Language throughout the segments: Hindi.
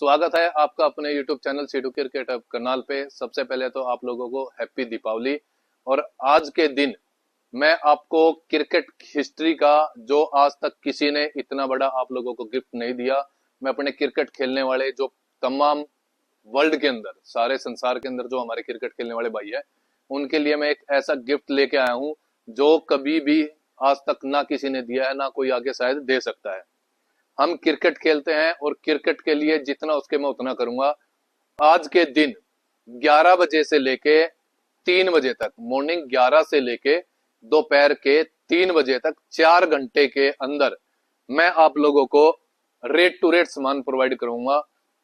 स्वागत है आपका अपने YouTube चैनल सीटू क्रिकेट करनाल पे। सबसे पहले तो आप लोगों को हैप्पी दीपावली। और आज के दिन मैं आपको क्रिकेट हिस्ट्री का जो आज तक किसी ने इतना बड़ा आप लोगों को गिफ्ट नहीं दिया, मैं अपने क्रिकेट खेलने वाले जो तमाम वर्ल्ड के अंदर, सारे संसार के अंदर जो हमारे क्रिकेट खेलने वाले भाई है, उनके लिए मैं एक ऐसा गिफ्ट लेके आया हूं जो कभी भी आज तक ना किसी ने दिया है, ना कोई आगे शायद दे सकता है। हम क्रिकेट खेलते हैं और क्रिकेट के लिए जितना उसके मैं उतना करूंगा। आज के दिन 11 बजे से लेके 3 बजे तक, मॉर्निंग 11 से लेके दोपहर के 3 बजे तक 4 घंटे के अंदर मैं आप लोगों को रेट टू रेट सामान प्रोवाइड करूंगा।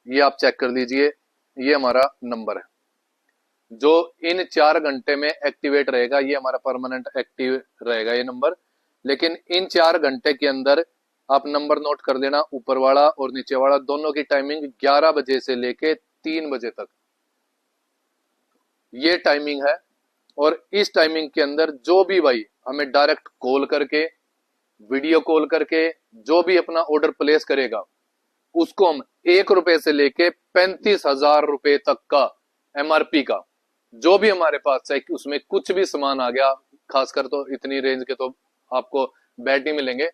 ये आप चेक कर लीजिए, ये हमारा नंबर है जो इन 4 घंटे में एक्टिवेट रहेगा। ये हमारा परमानेंट एक्टिव रहेगा ये नंबर। लेकिन इन 4 घंटे के अंदर आप नंबर नोट कर लेना, ऊपर वाला और नीचे वाला दोनों की टाइमिंग 11 बजे से लेके 3 बजे तक ये टाइमिंग है। और इस टाइमिंग के अंदर जो भी भाई हमें डायरेक्ट कॉल करके, वीडियो कॉल करके जो भी अपना ऑर्डर प्लेस करेगा, उसको हम 1 रुपए से लेके 35,000 रुपए तक का एमआरपी का जो भी हमारे पास है, उसमें कुछ भी सामान आ गया, खासकर तो इतनी रेंज के तो आपको बैट ही मिलेंगे,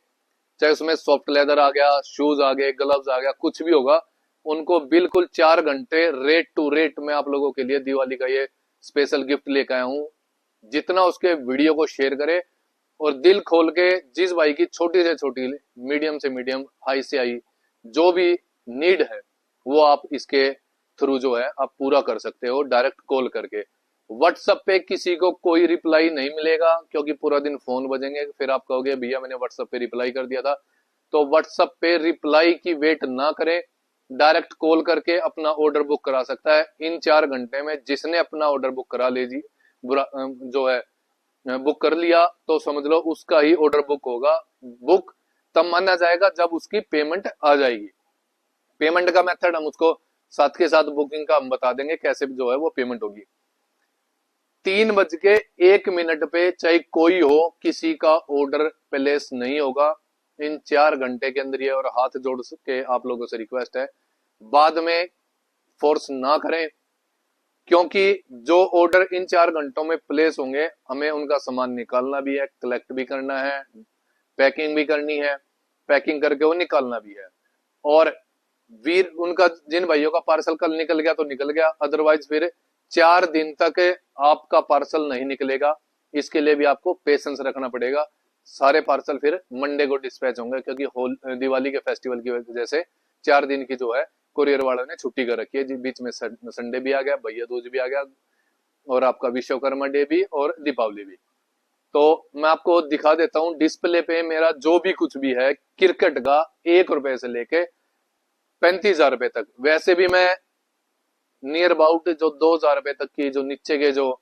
चाहे उसमें सॉफ्ट लेदर आ गया, शूज आ गए, ग्लव्स आ गया, कुछ भी होगा, उनको बिल्कुल 4 घंटे रेट टू रेट मैं आप लोगों के लिए दिवाली का ये स्पेशल गिफ्ट लेकर आया हूं। जितना उसके वीडियो को शेयर करे और दिल खोल के जिस भाई की छोटी से छोटी, मीडियम से मीडियम, हाई से हाई जो भी नीड है, वो आप इसके थ्रू जो है आप पूरा कर सकते हो डायरेक्ट कॉल करके। व्हाट्सएप पे किसी को कोई रिप्लाई नहीं मिलेगा क्योंकि पूरा दिन फोन बजेंगे, फिर आप कहोगे भैया मैंने व्हाट्सएप पे रिप्लाई कर दिया था। तो व्हाट्सएप पे रिप्लाई की वेट ना करें, डायरेक्ट कॉल करके अपना ऑर्डर बुक करा सकता है। इन 4 घंटे में जिसने अपना ऑर्डर बुक करा लीजिए, जो है बुक कर लिया, तो समझ लो उसका ही ऑर्डर बुक होगा। बुक तब माना जाएगा जब उसकी पेमेंट आ जाएगी। पेमेंट का मेथड हम उसको साथ के साथ बुकिंग का हम बता देंगे कैसे जो है वो पेमेंट होगी। 3:01 पे चाहे कोई हो, किसी का ऑर्डर प्लेस नहीं होगा इन 4 घंटे के अंदर। ये और हाथ जोड़ के आप लोगों से रिक्वेस्ट है, बाद में फोर्स ना करें, क्योंकि जो ऑर्डर इन 4 घंटों में प्लेस होंगे, हमें उनका सामान निकालना भी है, कलेक्ट भी करना है, पैकिंग भी करनी है, पैकिंग करके वो निकालना भी है। और वीर उनका, जिन भाइयों का पार्सल कल निकल गया तो निकल गया, अदरवाइज फिर 4 दिन तक आपका पार्सल नहीं निकलेगा। इसके लिए भी आपको पेशेंस रखना पड़ेगा। सारे पार्सल फिर मंडे को डिस्पैच होंगे क्योंकि दिवाली के फेस्टिवल की वजह से 4 दिन की जो है कुरियर वालों ने छुट्टी कर रखी है। बीच में संडे भी आ गया, भैया दूज भी आ गया, और आपका विश्वकर्मा डे भी और दीपावली भी। तो मैं आपको दिखा देता हूँ डिस्प्ले पे मेरा जो भी कुछ भी है क्रिकेट का, 1 रुपए से लेके 35,000 रुपए तक। वैसे भी मैं नियर अबाउट जो 2,000 रुपए तक की, जो नीचे के जो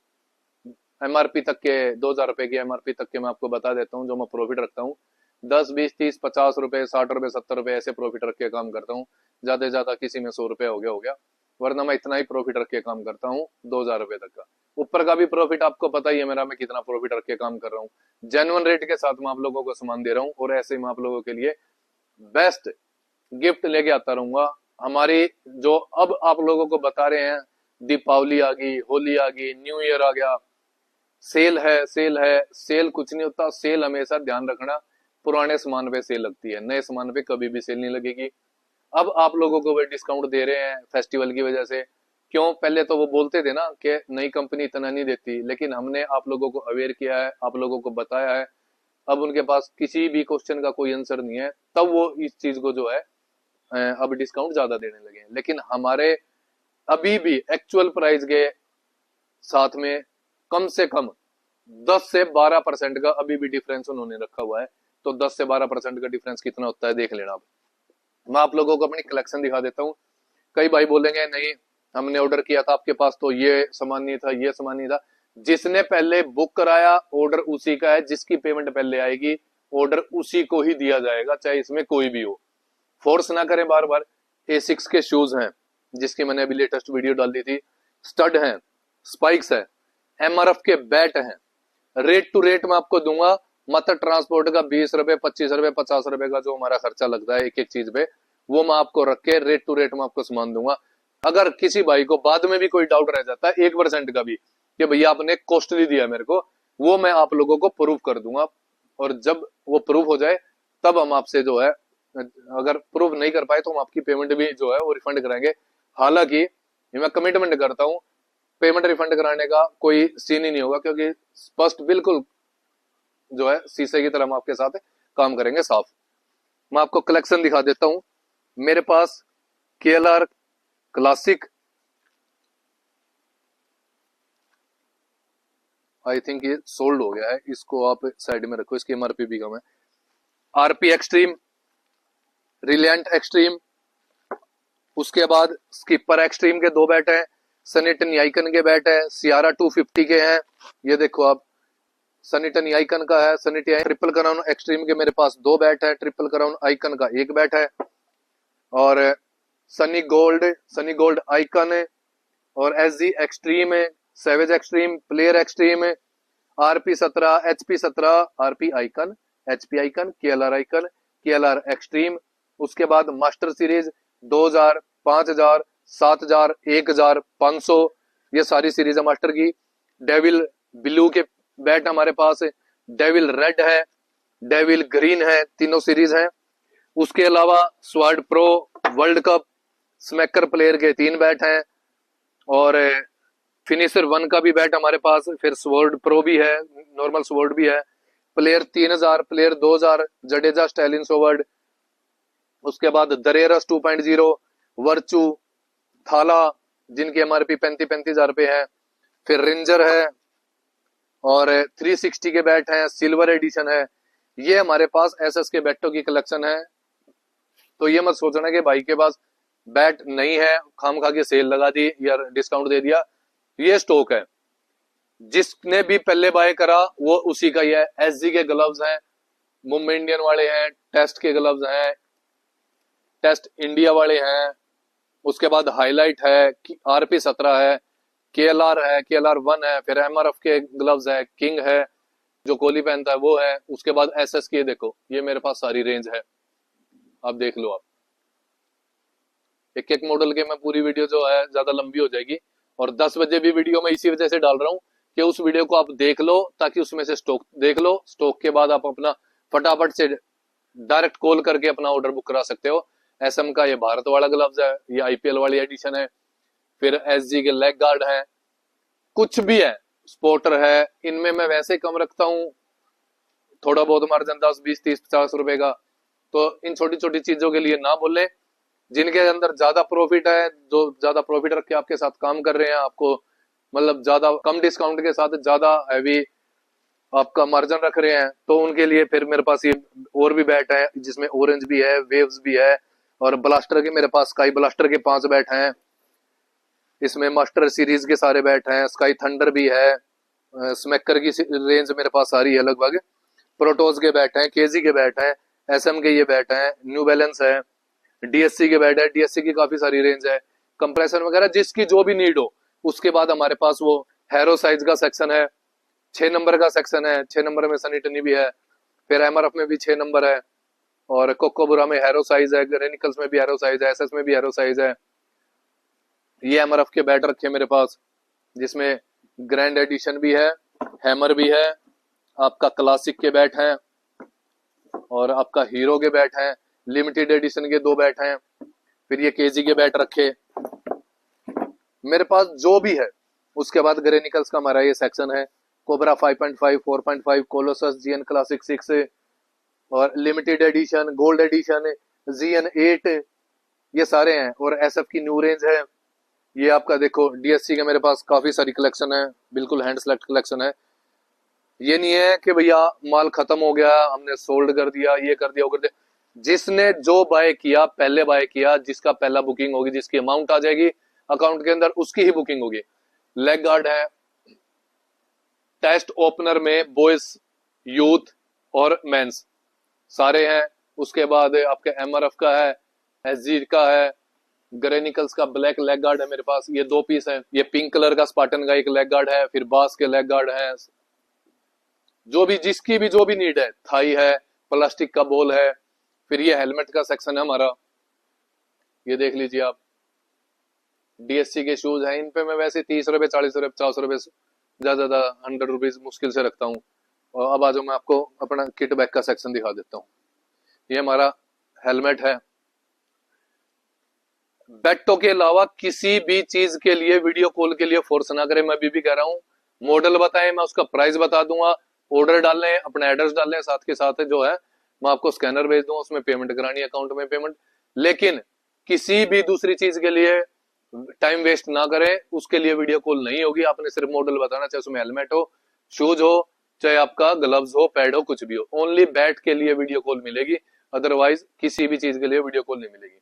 एमआरपी तक के, 2,000 रुपए की एमआरपी तक के मैं आपको बता देता हूँ जो मैं प्रॉफिट रखता हूँ। 10, 20, 30, 50 रुपए, 60 रुपए, 70 रुपए ऐसे प्रॉफिट रख के काम करता हूँ। ज्यादा से ज्यादा किसी में 100 रुपए हो गया, वरना मैं इतना ही प्रॉफिट रख के काम करता हूँ, 2,000 रुपए तक का। ऊपर का भी प्रॉफिट आपको पता ही है मेरा, मैं कितना प्रॉफिट रख के काम कर रहा हूँ। जेन्युइन रेट के साथ मैं आप लोगों को सामान दे रहा हूँ और ऐसे मैं आप लोगों के लिए बेस्ट गिफ्ट लेके आता रहूंगा। हमारी जो अब आप लोगों को बता रहे हैं, दीपावली आ गई, होली आ गई, न्यू ईयर आ गया, सेल है, सेल है। सेल कुछ नहीं होता, सेल हमेशा ध्यान रखना पुराने सामान पे सेल लगती है, नए सामान पे कभी भी सेल नहीं लगेगी। अब आप लोगों को वे डिस्काउंट दे रहे हैं फेस्टिवल की वजह से। क्यों? पहले तो वो बोलते थे ना कि नई कंपनी इतना नहीं देती, लेकिन हमने आप लोगों को अवेयर किया है, आप लोगों को बताया है। अब उनके पास किसी भी क्वेश्चन का कोई आंसर नहीं है, तब वो इस चीज को जो है अब डिस्काउंट ज्यादा देने लगे हैं। लेकिन हमारे अभी भी एक्चुअल प्राइस के साथ में कम से कम 10 से 12% का अभी भी डिफरेंस उन्होंने रखा हुआ है। तो 10 से 12% का डिफरेंस कितना होता है देख लेना। अब मैं आप लोगों को अपनी कलेक्शन दिखा देता हूँ। कई भाई बोलेंगे नहीं हमने ऑर्डर किया था आपके पास तो ये सामान नहीं था, ये सामान नहीं था। जिसने पहले बुक कराया ऑर्डर उसी का है, जिसकी पेमेंट पहले आएगी ऑर्डर उसी को ही दिया जाएगा, चाहे इसमें कोई भी हो। फोर्स ना करें बार बार। A6 के शूज हैं जिसकी मैंने अभी लेटेस्ट वीडियो डाल दी थी, स्टड हैं, स्पाइक्स है, MRF के बैट हैं। रेट टू रेट मैं आपको दूंगा। मात्र ट्रांसपोर्ट का 20 रुपए, 25 रुपए, 50 रुपए का जो हमारा खर्चा लगता है एक एक चीज पे, वो मैं आपको रख के रेट टू रेट मैं आपको सामान दूंगा। अगर किसी भाई को बाद में भी कोई डाउट रह जाता है 1% का भी कि भैया आपने कॉस्टली दिया मेरे को, वो मैं आप लोगों को प्रूफ कर दूंगा। और जब वो प्रूफ हो जाए तब हम आपसे जो है, अगर प्रूफ नहीं कर पाए तो हम आपकी पेमेंट भी जो है वो रिफंड कराएंगे। हालांकि ये मैं कमिटमेंट करता हूँ, पेमेंट रिफंड कराने का कोई सीन ही नहीं होगा, क्योंकि स्पष्ट बिल्कुल जो है शीशे की तरह हम आपके साथ काम करेंगे साफ। मैं आपको कलेक्शन दिखा देता हूं। मेरे पास KLR क्लासिक, आई थिंक ये सोल्ड हो गया है, इसको आप साइड में रखो, इसकी MRP भी कम है। RP एक्सट्रीम, रिलियंट एक्सट्रीम, उसके बाद स्किपर एक्सट्रीम के 2 बैट हैं, सनीटन आइकन के बैट है, सियारा 250 के हैं। ये देखो आप, सनीटन आइकन का है, सनीटन ट्रिपल क्राउन एक्सट्रीम के मेरे पास 2 बैट है, ट्रिपल क्राउन आइकन का 1 बैट है, और सनी गोल्ड आइकन और SG extreme, savage extreme, player extreme, RP17, HP17, RP icon, HP icon, KLR icon, KLR extreme. उसके बाद मास्टर सीरीज 2000, 5000, 7000, 1000, 500, ये सारी सीरीज है मास्टर की। डेविल ब्लू के बैट हमारे पास है, डेविल रेड है, डेविल ग्रीन है, तीनों सीरीज हैं। उसके अलावा स्वाड pro, world cup, smacker player के 3 बैट हैं, और फिनिशर 1 का भी बैट हमारे पास, फिर स्वॉर्ड प्रो भी है, नॉर्मल स्वॉर्ड भी है, प्लेयर 3000, प्लेयर 2000, जडेजा स्टैलिन सोवर्ड। उसके बाद दरेरस 2.0, वर्चू, थाला, जिनकी MRP 35,000 रुपए है, फिर रेंजर है, और 360 के बैट हैं, सिल्वर एडिशन है। ये हमारे पास SS के बैटों की कलेक्शन है। तो ये मत सोचना कि भाई के पास बैट नहीं है, खाम खा के सेल लगा दी या डिस्काउंट दे दिया। ये स्टॉक है, जिसने भी पहले बाय करा वो उसी का ही है। SG के ग्लव्स हैं, मुंबई इंडियन वाले हैं, टेस्ट के ग्लव्स हैं, टेस्ट इंडिया वाले हैं। उसके बाद हाईलाइट है, RP17 है, KLR है, KLR 1 है, फिर MRF के ग्लव्स है, किंग है जो कोहली पहनता है वो है। उसके बाद SS के, देखो ये मेरे पास सारी रेंज है, आप देख लो। आप एक एक मॉडल के, मैं पूरी वीडियो जो है ज्यादा लंबी हो जाएगी, और 10 बजे भी वीडियो मैं इसी वजह से डाल रहा हूँ कि उस वीडियो को आप देख लो, ताकि उसमें से स्टॉक देख लो। स्टॉक के बाद आप अपना फटाफट से डायरेक्ट कॉल करके अपना ऑर्डर बुक करा सकते हो। SM का ये भारत वाला ग्लव्स है, ये IPL वाली एडिशन है। फिर SG के लेग गार्ड है, कुछ भी है, स्पोर्टर है, इनमें मैं वैसे कम रखता हूँ, थोड़ा बहुत मार्जिन 10, 20, 30, 50 रुपए का। तो इन छोटी छोटी चीजों के लिए ना बोले, जिनके अंदर ज्यादा प्रॉफिट है, जो ज्यादा प्रॉफिट रख के आपके साथ काम कर रहे हैं, आपको मतलब ज्यादा कम डिस्काउंट के साथ ज्यादा हैवी आपका मार्जिन रख रहे हैं, तो उनके लिए फिर मेरे पास ये और भी बैट है, जिसमें ऑरेंज भी है, वेव्स भी है, और ब्लास्टर के मेरे पास स्काई ब्लास्टर के 5 बैट हैं। इसमें मास्टर सीरीज के सारे बैट हैं, स्काई थंडर भी है, स्मैकर की रेंज मेरे पास सारी है लगभग। प्रोटोस के बैट हैं, KG के बैट हैं, SM के ये बैट हैं, न्यू बैलेंस है, DSC के बैट है, DSC की काफी सारी रेंज है, कंप्रेसर वगैरह जिसकी जो भी नीड हो। उसके बाद हमारे पास वो हैरो साइज का सेक्शन है, 6 नंबर का सेक्शन है, 6 नंबर में सनी टनी भी है, फिर MRF में भी 6 नंबर है, और कोकोबुरा में हैरो साइज है, रेनिकल्स में भी हैरो साइज है, SS में भी हैरो साइज है। ये MRF के बैट रखे मेरे पास, जिसमें ग्रैंड एडिशन भी है, हैमर भी है, आपका क्लासिक के बैट हैं, और आपका हीरो के बैट हैं, लिमिटेड एडिशन के 2 बैट हैं, फिर ये KG के बैट रखे मेरे पास जो भी है। उसके बाद ग्रेनिकल्स का हमारा ये सेक्शन है, कोबरा 5.5, 4.5, कोलोसस, GN क्लासिक 6, और limited edition, gold edition, GN 8, ये सारे हैं, और SF की न्यू रेंज है। ये आपका देखो DSC का मेरे पास काफी सारी कलेक्शन है, बिल्कुल हैंड सेलेक्ट कलेक्शन है। ये नहीं है कि भैया माल खत्म हो गया हमने सोल्ड कर दिया, ये कर दिया, वो कर दिया। जिसने जो बाय किया, पहले बाय किया, जिसका पहला बुकिंग होगी, जिसकी अमाउंट आ जाएगी अकाउंट के अंदर, उसकी ही बुकिंग होगी। लेग गार्ड है, टेस्ट ओपनर में बॉयज, यूथ और मेंस सारे हैं। उसके बाद आपके MRF का है, SG का है, ग्रेनिकल्स का ब्लैक लेग गार्ड है मेरे पास, ये 2 पीस है। ये पिंक कलर का स्पार्टन का एक लेग गार्ड है, फिर बास के लेग गार्ड है। जो भी जिसकी भी जो भी नीड है, थाई है, प्लास्टिक का बॉल है। फिर ये हेलमेट का सेक्शन है हमारा, ये देख लीजिए आप, DSC के शूज हैं, इन पे मैं वैसे 30 रुपए 40 रुपए 50 रुपए ज्यादा 100 रुपीज मुश्किल से रखता हूँ। और अब आ जाओ, मैं आपको अपना किट बैग का सेक्शन दिखा देता हूँ। ये हमारा हेलमेट है। बैटों के अलावा किसी भी चीज के लिए वीडियो कॉल के लिए फोर्स ना करें। मैं अभी भी कह रहा हूँ, मॉडल बताएं, मैं उसका प्राइस बता दूंगा, ऑर्डर डाल लें, अपना एड्रेस डाल लें, साथ के साथ जो है मैं आपको स्कैनर भेज दूंगा, उसमें पेमेंट करानी है, अकाउंट में पेमेंट। लेकिन किसी भी दूसरी चीज के लिए टाइम वेस्ट ना करें, उसके लिए वीडियो कॉल नहीं होगी। आपने सिर्फ मॉडल बताना, चाहे उसमें हेलमेट हो, शूज हो, चाहे आपका ग्लव्स हो, पैड हो, कुछ भी हो। ओनली बैट के लिए वीडियो कॉल मिलेगी, अदरवाइज किसी भी चीज के लिए वीडियो कॉल नहीं मिलेगी।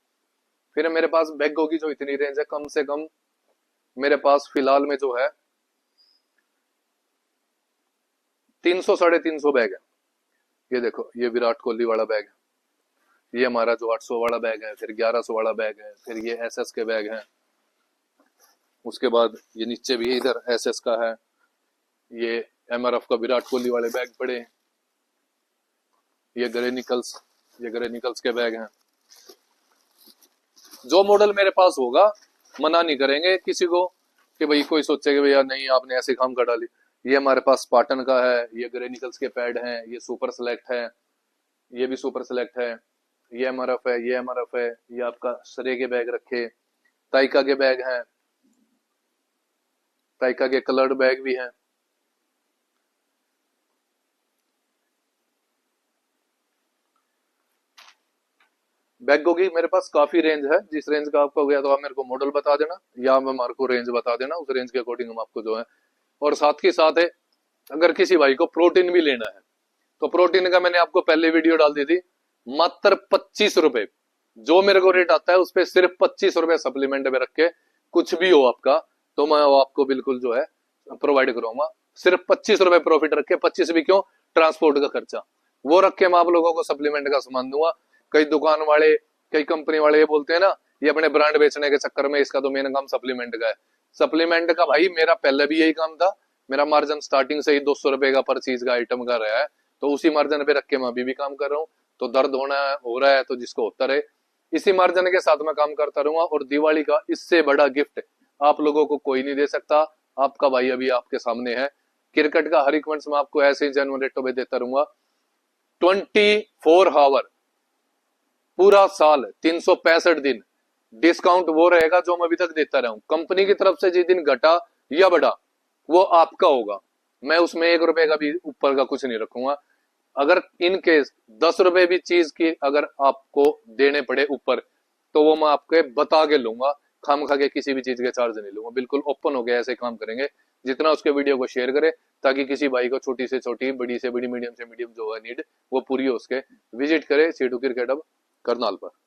फिर मेरे पास बैगों की जो इतनी रेंज है, कम से कम मेरे पास फिलहाल में जो है 300 350 बैग है। ये देखो, ये विराट कोहली वाला बैग है, ये हमारा जो 800 वाला बैग है, फिर 1100 वाला बैग है, फिर ये SS के बैग हैं। उसके बाद ये नीचे भी इधर SS का है, ये MRF का विराट कोहली वाले बैग पड़े हैं। ये ग्रे निकल्स के बैग हैं। जो मॉडल मेरे पास होगा, मना नहीं करेंगे किसी को कि भाई कोई सोचे कि भैया नहीं आपने ऐसे काम कर डाली। ये हमारे पास स्पार्टन का है, ये ग्रे निकल्स के पैड हैं, ये सुपर सेलेक्ट है, ये भी सुपर सेलेक्ट है, ये MRF है, ये MRF है, ये आपका सरे के बैग रखे, ताइका के बैग हैं, ताइका के कलर्ड बैग भी हैं। बैगों की मेरे पास काफी रेंज है। जिस रेंज का आपका हो गया तो आप मेरे को मॉडल बता देना, या मैं हमारे को रेंज बता देना, उस रेंज के अकॉर्डिंग हम आपको जो है। और साथ के साथ है, अगर किसी भाई को प्रोटीन भी लेना है तो प्रोटीन का मैंने आपको पहले वीडियो डाल दी थी, मात्र 25 रुपए जो मेरे को रेट आता है, उस पर सिर्फ 25 रुपए सप्लीमेंट में रख के कुछ भी हो आपका, तो मैं वो आपको बिल्कुल जो है प्रोवाइड करूंगा। सिर्फ 25 रुपए प्रॉफिट रख के, 25 भी क्यों, ट्रांसपोर्ट का खर्चा वो रख के मैं आप लोगों को सप्लीमेंट का सामान दूंगा। कई दुकान वाले, कई कंपनी वाले ये बोलते हैं ना, ये अपने ब्रांड बेचने के चक्कर में इसका तो मेन काम सप्लीमेंट का है। सप्लीमेंट का भाई मेरा पहले भी यही काम था। मेरा मार्जिन स्टार्टिंग से ही 200 रुपए का पर चीज का आइटम का रहा है, तो उसी मार्जिन पे रख के मैं अभी भी काम कर रहा हूँ। तो दर्द हो रहा है तो जिसको होता रहे, इसी मार्जिन के साथ मैं काम करता रहूंगा। और दिवाली का इससे बड़ा गिफ्ट आप लोगों को कोई नहीं दे सकता। आपका भाई अभी आपके सामने है। क्रिकेट का हर इक्वेंट्स में आपको ऐसे ही जेन्युइन रेटों पे देता रहूंगा। 24 आवर पूरा साल 365 दिन डिस्काउंट वो रहेगा जो मैं अभी तक देता रहा हूं। कंपनी की तरफ से जिस दिन घटा या बढ़ा वो आपका होगा। मैं उसमें 1 रुपए का भी ऊपर का कुछ नहीं रखूंगा। अगर इन केस 10 रुपए भी चीज की अगर आपको देने पड़े ऊपर, तो वो मैं आपके बता के लूंगा। खाम खा के किसी भी चीज के चार्ज नहीं लूंगा। बिल्कुल ओपन हो गया, ऐसे काम करेंगे। जितना उसके वीडियो को शेयर करे, ताकि किसी भाई को छोटी से छोटी, बड़ी से बड़ी, मीडियम से मीडियम जो है नीड, वो पूरी हो उसके। विजिट करे C2 क्रिकेट हब करनाल पर।